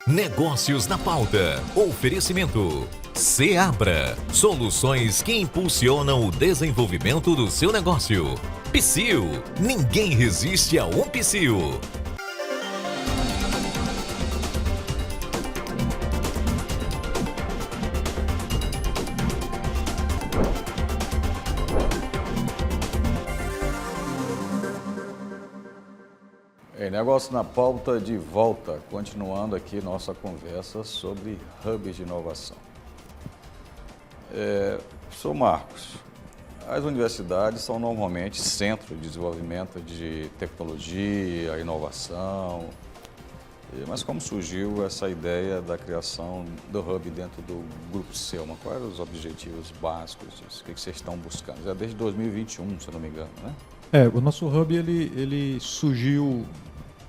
Negócios na pauta. Oferecimento. Seabra. Soluções que impulsionam o desenvolvimento do seu negócio. Psyu. Ninguém resiste a um Psyu. Negócio na pauta de volta, continuando aqui nossa conversa sobre hubs de inovação. Professor Marcos, as universidades são normalmente centro de desenvolvimento de tecnologia, inovação, mas como surgiu essa ideia da criação do hub dentro do Grupo Selma? Quais eram os objetivos básicos disso? O que vocês estão buscando? Já desde 2021, se eu não me engano, né? O nosso hub ele surgiu,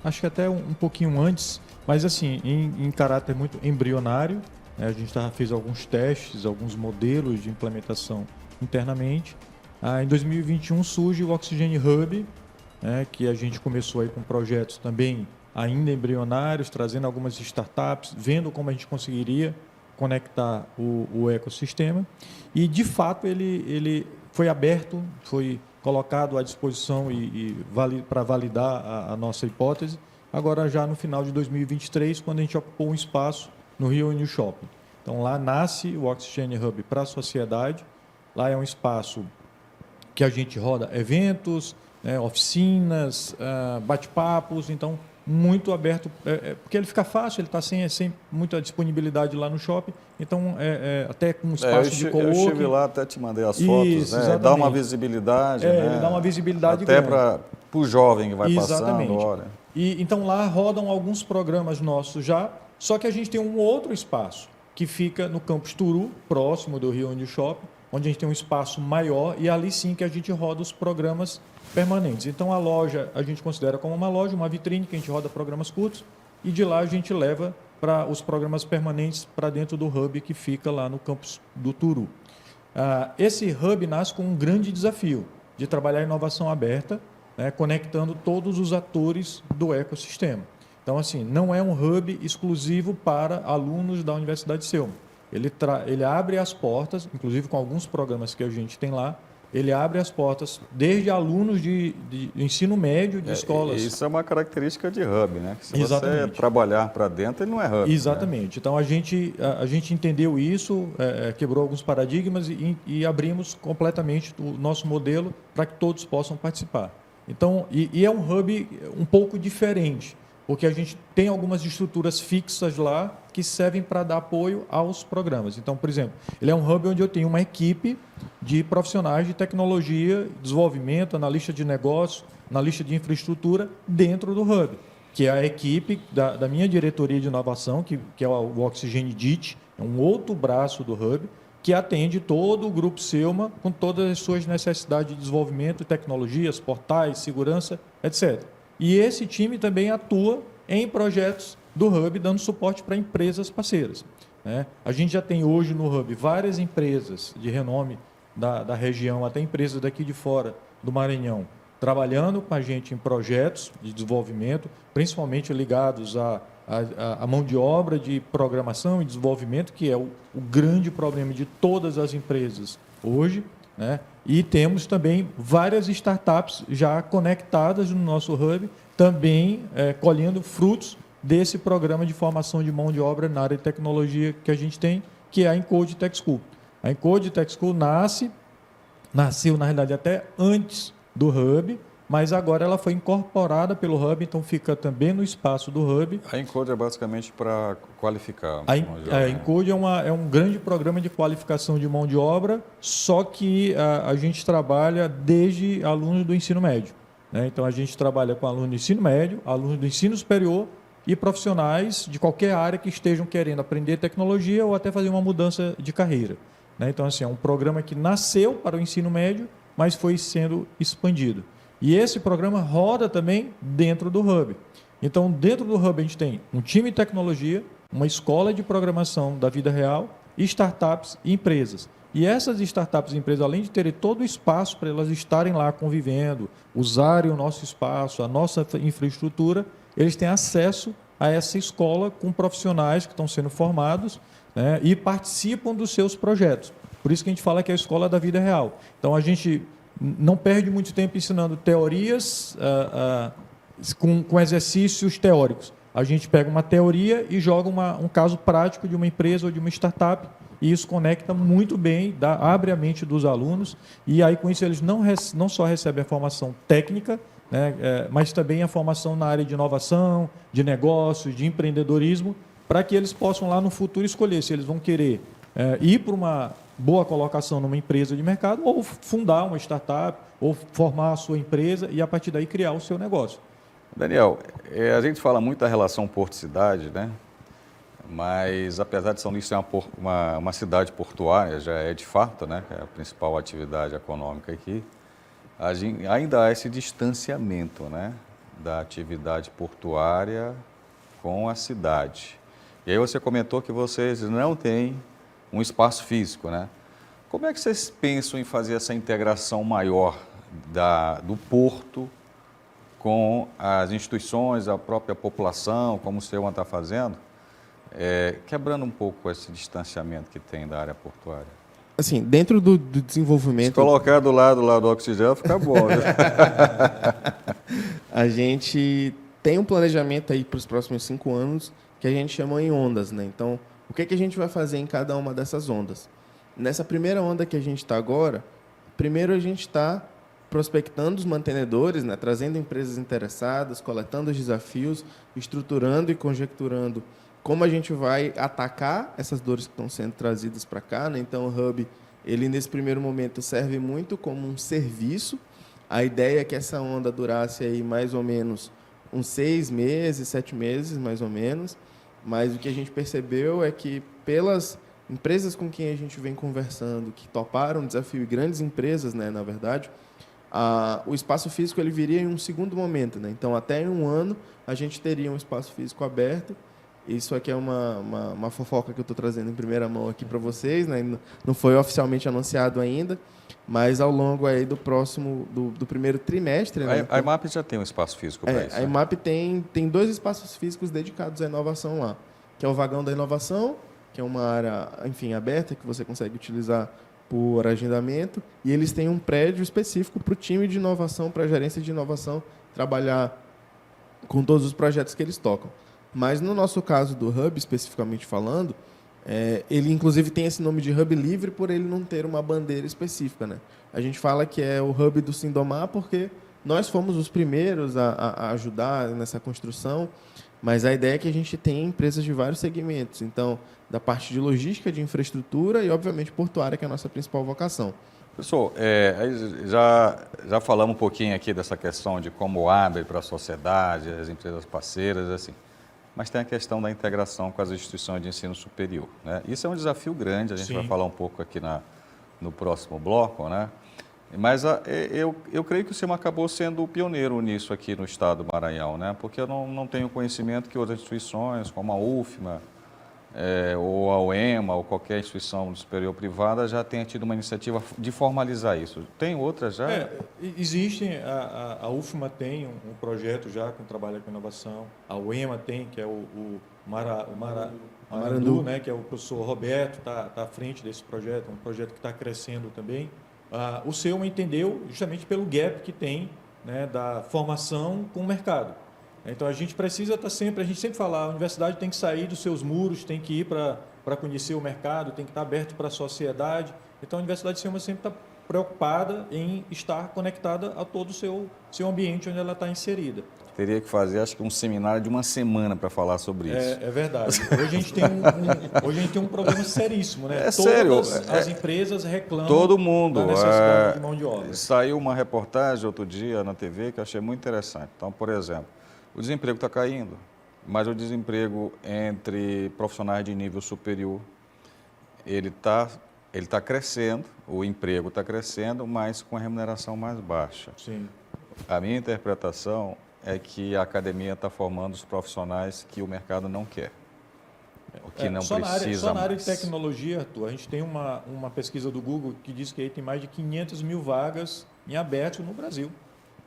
acho que até um pouquinho antes, mas assim, em caráter muito embrionário, né? A gente fez alguns testes, alguns modelos de implementação internamente. Em 2021 surge o Oxigênio Hub, né? Que a gente começou aí com projetos também ainda embrionários, trazendo algumas startups, vendo como a gente conseguiria conectar o ecossistema. E, de fato, ele foi aberto, foi colocado à disposição para validar a nossa hipótese, agora já no final de 2023, quando a gente ocupou um espaço no Rio New Shopping. Então, lá nasce o Oxigênio Hub para a sociedade. Lá é um espaço que a gente roda eventos, oficinas, bate-papos, então muito aberto, porque ele fica fácil, ele está sem muita disponibilidade lá no shopping, então até com espaço de coworking. Eu estive lá, até te mandei as fotos, né? Dá uma visibilidade, né? Ele dá uma visibilidade até grande. para o jovem que vai Exatamente. passando, olha. E então lá rodam alguns programas nossos já, só que a gente tem um outro espaço que fica no Campus Turu, próximo do Rio New Shopping, onde a gente tem um espaço maior e ali sim que a gente roda os programas permanentes. Então, a loja a gente considera como uma loja, uma vitrine que a gente roda programas curtos e de lá a gente leva para os programas permanentes para dentro do hub que fica lá no campus do Turu. Esse hub nasce com um grande desafio de trabalhar inovação aberta, né, conectando todos os atores do ecossistema. Então, assim, não é um hub exclusivo para alunos da Universidade Selma. Ele abre as portas, inclusive com alguns programas que a gente tem lá, ele abre as portas desde alunos de ensino médio de escolas. Isso é uma característica de hub, né? Se Exatamente. você trabalhar para dentro, ele não é hub. Exatamente. Né? Então, a gente entendeu isso, quebrou alguns paradigmas e abrimos completamente o nosso modelo para que todos possam participar. Então, e é um hub um pouco diferente, porque a gente tem algumas estruturas fixas lá que servem para dar apoio aos programas. Então, por exemplo, ele é um hub onde eu tenho uma equipe de profissionais de tecnologia, desenvolvimento, analista de negócio, analista de infraestrutura dentro do hub, que é a equipe da minha diretoria de inovação, que é o Oxigênio DIT, é um outro braço do hub, que atende todo o Grupo Selma com todas as suas necessidades de desenvolvimento, tecnologias, portais, segurança, etc. E esse time também atua em projetos do Hub, dando suporte para empresas parceiras, né? A gente já tem hoje no Hub várias empresas de renome da região, até empresas daqui de fora do Maranhão, trabalhando com a gente em projetos de desenvolvimento, principalmente ligados à mão de obra de programação e desenvolvimento, que é o grande problema de todas as empresas hoje, né? E temos também várias startups já conectadas no nosso hub, também colhendo frutos desse programa de formação de mão de obra na área de tecnologia que a gente tem, que é a Encode Tech School. A Encode Tech School nasceu, na realidade, até antes do hub, mas agora ela foi incorporada pelo hub, então fica também no espaço do hub. A Encode é basicamente para qualificar. A Encode é um grande programa de qualificação de mão de obra, só que a gente trabalha desde alunos do ensino médio, né? Então, a gente trabalha com alunos do ensino médio, alunos do ensino superior e profissionais de qualquer área que estejam querendo aprender tecnologia ou até fazer uma mudança de carreira, né? Então, assim, é um programa que nasceu para o ensino médio, mas foi sendo expandido. E esse programa roda também dentro do Hub. Então, dentro do Hub, a gente tem um time de tecnologia, uma escola de programação da vida real, startups e empresas. E essas startups e empresas, além de terem todo o espaço para elas estarem lá convivendo, usarem o nosso espaço, a nossa infraestrutura, eles têm acesso a essa escola com profissionais que estão sendo formados, né, e participam dos seus projetos. Por isso que a gente fala que é a escola da vida real. Então, a gente não perde muito tempo ensinando teorias com exercícios teóricos. A gente pega uma teoria e joga um caso prático de uma empresa ou de uma startup, e isso conecta muito bem, abre a mente dos alunos, e aí com isso eles não só recebem a formação técnica, né, mas também a formação na área de inovação, de negócios, de empreendedorismo, para que eles possam lá no futuro escolher se eles vão querer ir para uma boa colocação numa empresa de mercado, ou fundar uma startup, ou formar a sua empresa e a partir daí criar o seu negócio. Daniel, a gente fala muito da relação porto-cidade, né? Mas apesar de São Luís ser uma cidade portuária, já é de fato, né? É a principal atividade econômica aqui, ainda há esse distanciamento, né? Da atividade portuária com a cidade. E aí você comentou que vocês não têm um espaço físico, né? Como é que vocês pensam em fazer essa integração maior do porto com as instituições, a própria população, como o Ceuman está fazendo, quebrando um pouco esse distanciamento que tem da área portuária? Assim, dentro do desenvolvimento... Se colocar do lado lá do oxigênio, fica bom. Né? A gente tem um planejamento aí para os próximos 5 anos que a gente chama em ondas, né? Então, o que a gente vai fazer em cada uma dessas ondas? Nessa primeira onda que a gente está agora, primeiro a gente está prospectando os mantenedores, né? Trazendo empresas interessadas, coletando os desafios, estruturando e conjecturando como a gente vai atacar essas dores que estão sendo trazidas para cá, né? Então, o Hub, ele nesse primeiro momento serve muito como um serviço. A ideia é que essa onda durasse aí mais ou menos uns 6 meses, 7 meses, mais ou menos. Mas o que a gente percebeu é que pelas empresas com quem a gente vem conversando, que toparam o desafio, e grandes empresas, né, na verdade, o espaço físico ele viria em um segundo momento, né? Então, até em um ano, a gente teria um espaço físico aberto. Isso aqui é uma fofoca que eu estou trazendo em primeira mão aqui para vocês, né? Não foi oficialmente anunciado ainda, mas ao longo aí do primeiro trimestre... Né? A IMAP já tem um espaço físico para isso. A IMAP tem 2 espaços físicos dedicados à inovação lá, que é o Vagão da Inovação, que é uma área, enfim, aberta, que você consegue utilizar por agendamento, e eles têm um prédio específico para o time de inovação, para a gerência de inovação, trabalhar com todos os projetos que eles tocam. Mas no nosso caso do Hub, especificamente falando, ele inclusive tem esse nome de Hub livre por ele não ter uma bandeira específica, né? A gente fala que é o Hub do Sindomar porque nós fomos os primeiros a ajudar nessa construção, mas a ideia é que a gente tenha empresas de vários segmentos. Então, da parte de logística, de infraestrutura e, obviamente, portuária, que é a nossa principal vocação. Pessoal, já falamos um pouquinho aqui dessa questão de como abre para a sociedade, as empresas parceiras, assim. Mas tem a questão da integração com as instituições de ensino superior, né? Isso é um desafio grande, a gente vai falar um pouco aqui no próximo bloco, né? Mas eu creio que o Ceuman acabou sendo o pioneiro nisso aqui no estado do Maranhão, né? Porque eu não tenho conhecimento que outras instituições, como a UFMA, ou a UEMA, ou qualquer instituição superior privada, já tenha tido uma iniciativa de formalizar isso. Tem outras já? Existem, a UFMA tem um projeto já que trabalha com inovação, a UEMA tem, que é o Marandu, né, que é o professor Roberto, está à frente desse projeto, um projeto que está crescendo também. O Ceuman entendeu justamente pelo gap que tem, né, da formação com o mercado. Então, a gente precisa estar sempre, a gente sempre fala, a universidade tem que sair dos seus muros, tem que ir para conhecer o mercado, tem que estar aberto para a sociedade. Então, a Universidade Ceuman sempre está preocupada em estar conectada a todo o seu ambiente onde ela está inserida. Teria que fazer, acho que um seminário de uma semana para falar sobre isso. É verdade. Hoje a gente tem um problema seríssimo, né? Sério. As empresas reclamam todo mundo, da necessidade de mão de obra. Saiu uma reportagem outro dia na TV que eu achei muito interessante. Então, por exemplo, o desemprego está caindo, mas o desemprego entre profissionais de nível superior, ele tá crescendo, o emprego está crescendo, mas com a remuneração mais baixa. Sim. A minha interpretação é que a academia está formando os profissionais que o mercado não quer, o que não precisa Só na área mais. de tecnologia, Arthur, a gente tem uma pesquisa do Google que diz que aí tem mais de 500 mil vagas em aberto no Brasil.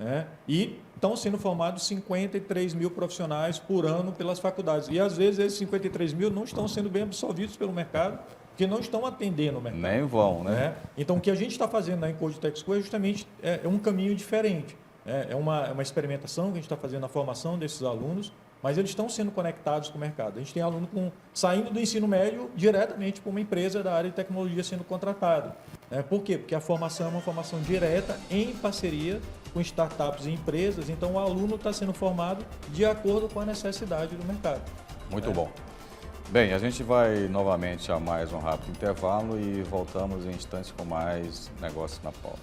né? E estão sendo formados 53 mil profissionais por ano pelas faculdades. E, às vezes, esses 53 mil não estão sendo bem absorvidos pelo mercado, porque não estão atendendo o mercado. Nem vão, né? Então, o que a gente está fazendo na Encode Tech School é justamente um caminho diferente. É uma experimentação que a gente está fazendo na formação desses alunos, mas eles estão sendo conectados com o mercado. A gente tem aluno saindo do ensino médio diretamente para uma empresa da área de tecnologia sendo contratado. Por quê? Porque a formação é uma formação direta em parceria com startups e empresas, então o aluno está sendo formado de acordo com a necessidade do mercado. Muito bom. Bem, a gente vai novamente a mais um rápido intervalo e voltamos em instantes com mais negócios na pauta.